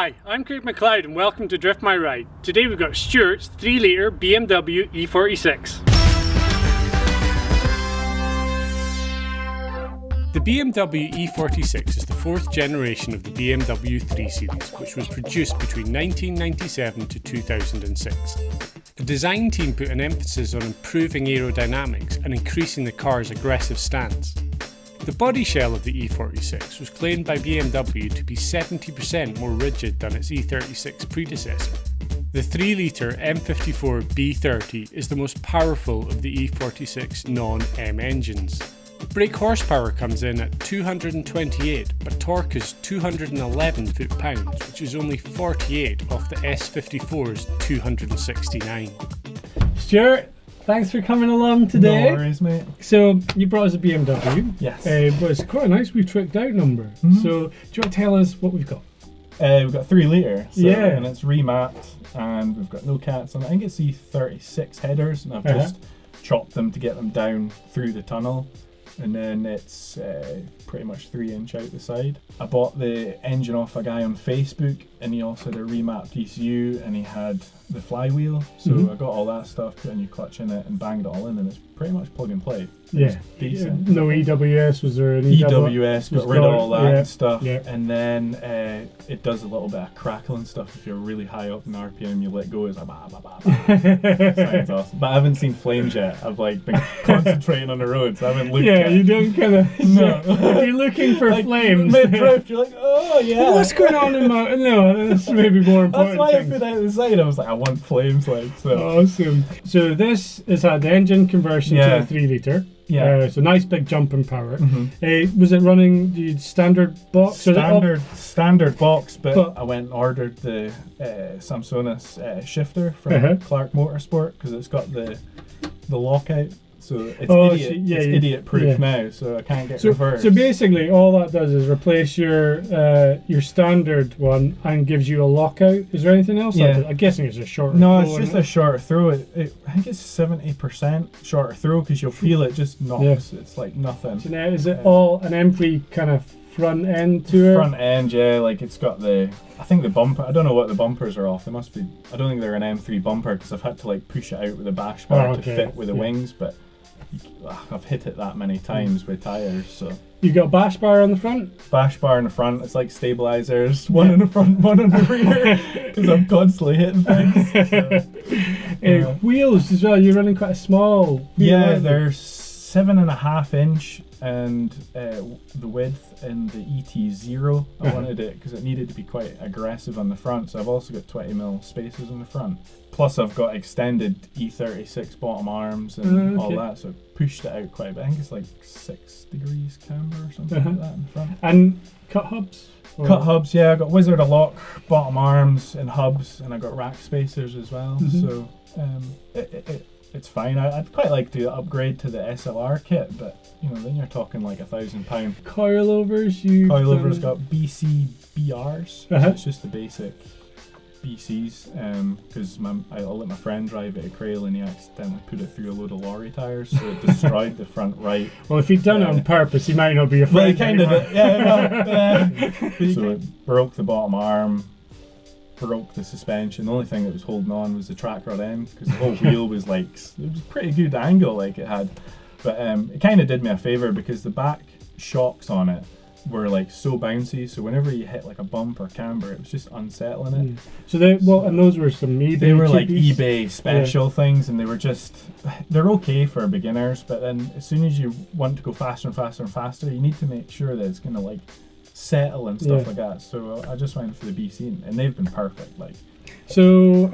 Hi, I'm Craig McLeod and welcome to Drift My Ride. Today we've got Stuart's 3-litre BMW E46. The BMW E46 is the fourth generation of the BMW 3 Series, which was produced between 1997 to 2006. The design team put an emphasis on improving aerodynamics and increasing the car's aggressive stance. The body shell of the E46 was claimed by BMW to be 70% more rigid than its E36 predecessor. The 3-litre M54 B30 is the most powerful of the E46 non-M engines. Brake horsepower comes in at 228, but torque is 211 foot-pounds, which is only 48 off the S54's 269. Stuart, thanks for coming along today. No worries, mate. So, you brought us a BMW. Yes. But it's quite a nice wee tricked out number. So, do you want to tell us what we've got? We've got 3-litre, so, yeah, and it's remapped, and we've got no cats on it. I think it's E36 headers, and I've just chopped them to get them down through the tunnel. And then it's pretty much 3-inch out the side. I bought the engine off a guy on Facebook, and he also had a remapped ECU, and he had the flywheel. So I got all that stuff, put a new clutch in it, and banged it all in, and it's pretty much plug and play. Yeah, decent. No EWS, was there an EWS, got rid of all that stuff. Yeah. And then it does a little bit of crackling stuff. If you're really high up in RPM, you let go, it's like bah, bah, bah, bah. Sounds awesome. But I haven't seen flames yet. I've like been concentrating on the road, so I haven't looked yet. You don't kind of... No. If you're looking for like, flames... Mid-drift, you're like, oh yeah. What's going on in my... No, that's maybe more important. That's why things. I put out the side. I was like, I want flames, like, so. Awesome. So this has had the engine conversion to a 3-litre. Yeah. So nice big jump in power. Was it running the standard box? Standard box, but I went and ordered the Samsonite shifter from Clark Motorsport because it's got the lockout. So it's idiot-proof now, so I can't get reversed. So basically, all that does is replace your standard one and gives you a lockout. Is there anything else? Yeah. I'm guessing it's a shorter throw. No, it's just a shorter throw. I think it's 70% shorter throw because you'll feel it just knocks. It's like nothing. So now, is it all an M3 kind of front end to it? Front end, yeah. Like it's got I think the bumper. I don't know what the bumpers are off. They must be. I don't think they're an M3 bumper because I've had to like push it out with a bash bar to fit with the wings, but. I've hit it that many times with tyres, so. You got a bash bar on the front? Bash bar in the front, it's like stabilisers, one in the front, one in the rear, because I'm constantly hitting things. So, wheels as well, you're running quite a small wheel. Yeah, they're 7.5 inch, and the width in the ET0, I wanted it because it needed to be quite aggressive on the front, so I've also got 20mm spacers on the front. Plus I've got extended E36 bottom arms and all that, so I pushed it out quite a bit. I think it's like 6 degrees camber or something like that in the front. And cut hubs? Cut hubs, yeah. I got Wizard of Lock bottom arms and hubs, and I got rack spacers as well. So it's fine. I'd quite like to upgrade to the SLR kit, but then you're talking like £1,000. Coilovers, coilovers got BC BRs. So it's just the basic BCs, because I let my friend drive it at Crail and he accidentally put it through a load of lorry tyres, so it destroyed the front right. Well, if he'd done it on purpose, he might not be a friend. Well, he kind of did, yeah. So it broke the bottom arm, broke the suspension. The only thing that was holding on was the track rod end, because the whole wheel was like, it was a pretty good angle like it had. But it kind of did me a favour because the back shocks on it were like so bouncy, so whenever you hit like a bump or camber, it was just unsettling it. So and those were some eBay. They were like eBay special things, and they're okay for beginners, but then as soon as you want to go faster and faster and faster, you need to make sure that it's gonna like settle and stuff like that. So I just went for the BC, and they've been perfect. Like. So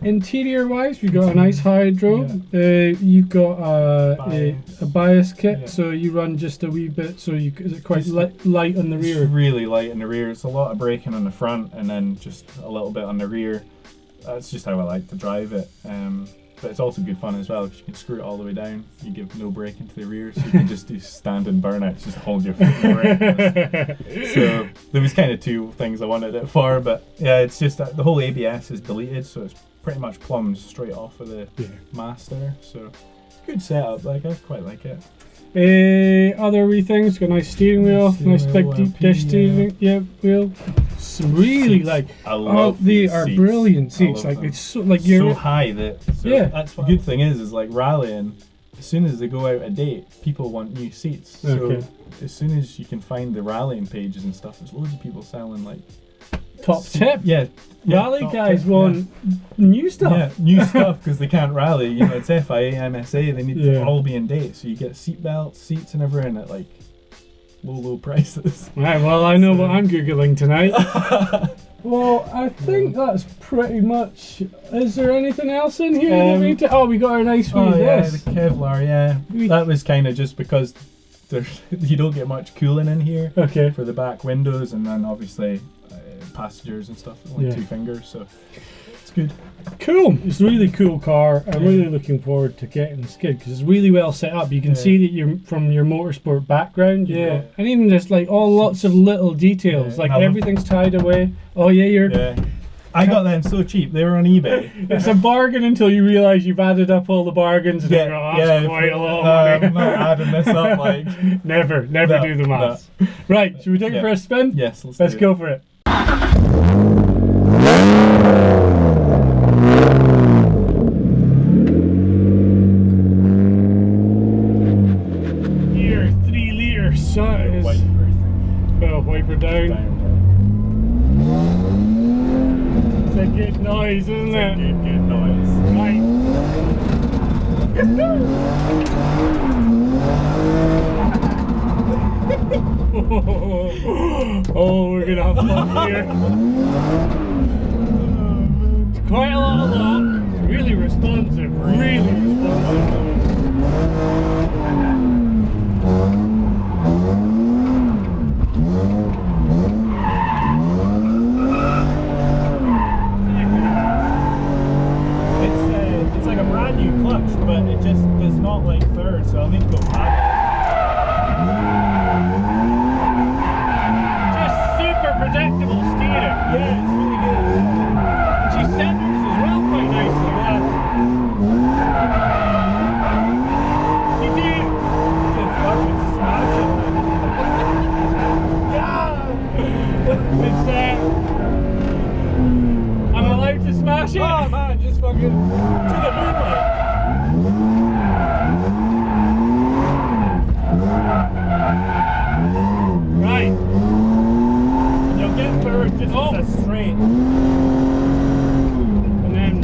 interior wise, we got a nice hydro. You've got a bias kit, so you run just a wee bit. So is it quite light on the rear? It's really light in the rear. It's a lot of braking on the front, and then just a little bit on the rear. That's just how I like to drive it. But it's also good fun as well because you can screw it all the way down. You give no brake into the rear, so you can just do standing burnouts, just hold your foot in the brake. So there was kind of two things I wanted it for, but yeah, it's just that the whole ABS is deleted, so it's pretty much plumbed straight off of the master. So good setup, like I quite like it. Other wee things, got a nice steering wheel, nice big deep dish steering wheel. seats, really Seats. like, I love they these are seats. brilliant I seats. love Like them. it's so like you're so high that Yeah. that's the good thing is like rallying. As soon as they go out of date, people want new seats. So Okay. as soon as you can find the rallying pages and stuff, there's loads of people selling like top tip. Yeah, Rally top guys tip, want new stuff. Yeah, new stuff because they can't rally. You know, it's FIA, MSA. They need Yeah. to all be in date. So you get seat belts, seats, and everything at like low prices. Right, well, I know So- what I'm Googling tonight. Well, I think that's pretty much. Is there anything else in here that we need to? Oh, we got our nice wee Oh yeah, this. the Kevlar. Yeah, that was kind of just because you don't get much cooling in here Okay. for the back windows, and then obviously passengers and stuff. Only Yeah. 2 fingers, so it's good. Cool. It's a really cool car. I'm really looking forward to getting this kid because it's really well set up. You can Yeah. see that you're from your motorsport background. Yeah. And even just like lots of little details. Yeah. Like I love- everything's tied away. Oh yeah, Yeah, I got them so cheap. They were on eBay. It's a bargain until you realise you've added up all the bargains. And Yeah, you go, oh, that's quite a lot of money. I'm not adding this up. Like, Never No, do the maths. Right, should we take it Yeah. for a spin? yes, Let's do it. go for it. Here, 3 litre size. Wiper thing. Oh, wiper down. Down. It's a good noise, isn't It's a it? good noise. Oh, we're gonna have fun here. It's quite a lot of lock. It's really responsive. Really responsive. It's like a brand new clutch, but it just does not like third, so I'll need to go paddle. Just super predictable steering. Yeah, it's really good. She centers as well quite nicely. You do. Just fucking smash It's I'm allowed to smash it. it. Oh man, just fucking to the moonlight. Right. You'll get third just as a straight. And then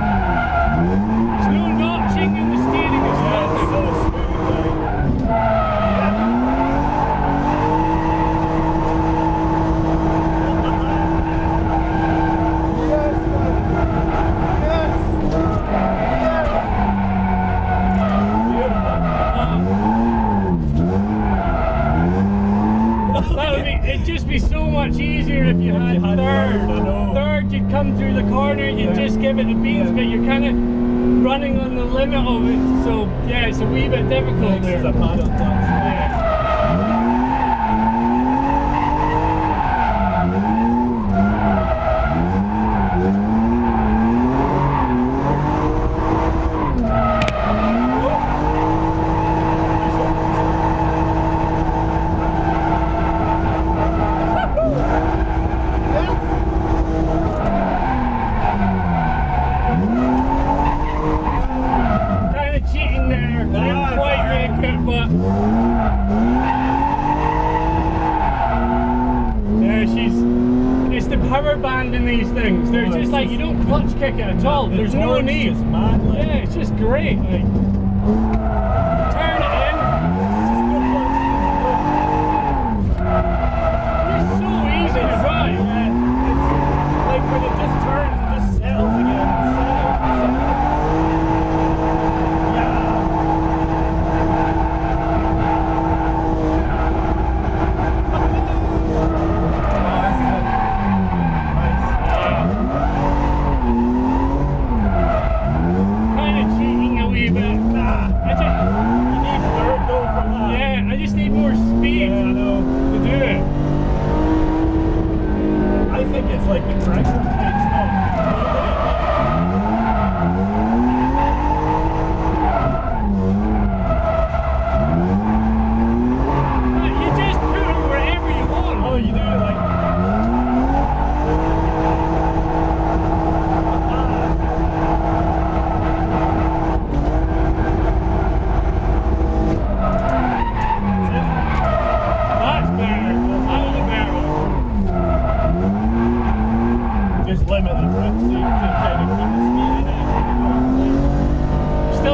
there's no notching in the steering as well. So smooth, like. That would be, it'd just be so much easier if you had had third. third, I know. Third, you'd come through the corner, you'd Yeah. just give it the beans, Yeah. but you're kind of running on the limit of it. So yeah, it's a wee bit difficult This is there. a paddle clutch. Yeah. Kind of cheating there. Didn't quite make it, but yeah, it's the power band in these things. They're Oh, just it's like you don't clutch kick it at all. There's no torque's need. Just mad, like. Yeah, it's just great. Like, turn it in. It's so easy to drive. Like when it just turns, it just settles again. Kind of cheating a wee bit. I just,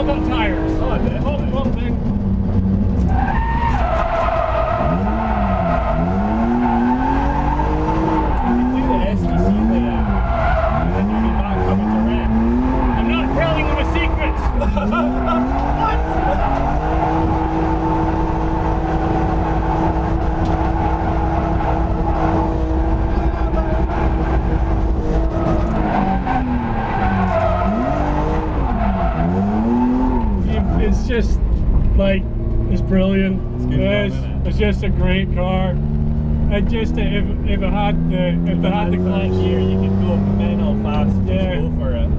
all got tyres. Oh, definitely. Pump in. Do the STC layout, and then you get back coming to rent. I'm not telling them a secret. It's just like, it's brilliant. It's good fun, isn't it? It's just a great car. It just if it had the clutch here, you could go mental fast. Yeah. Just go for it.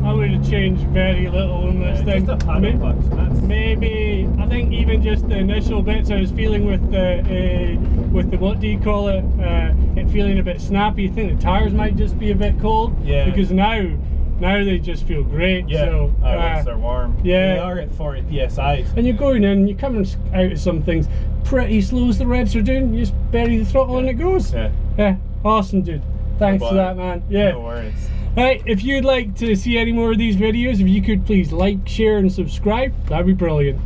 I would have changed very little in this thing. Just a paddle clutch. That's Maybe I think even just the initial bits I was feeling with the what do you call it? It feeling a bit snappy. I think the tires might just be a bit cold. Yeah. Because now they just feel great. yeah. So Once they're warm. yeah. They are at 40 psi. and you're going in, you're coming out of some things pretty slow as the revs are doing. You just bury the throttle and it goes. Yeah. Yeah, awesome, dude. Thanks for that, man. Yeah. No worries. Right, if you'd like to see any more of these videos, if you could please like, share, and subscribe, that'd be brilliant.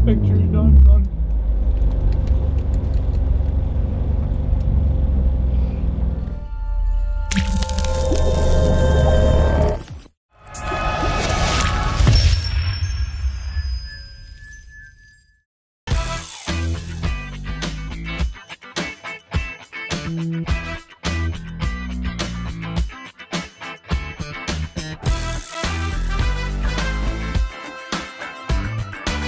Pictures done.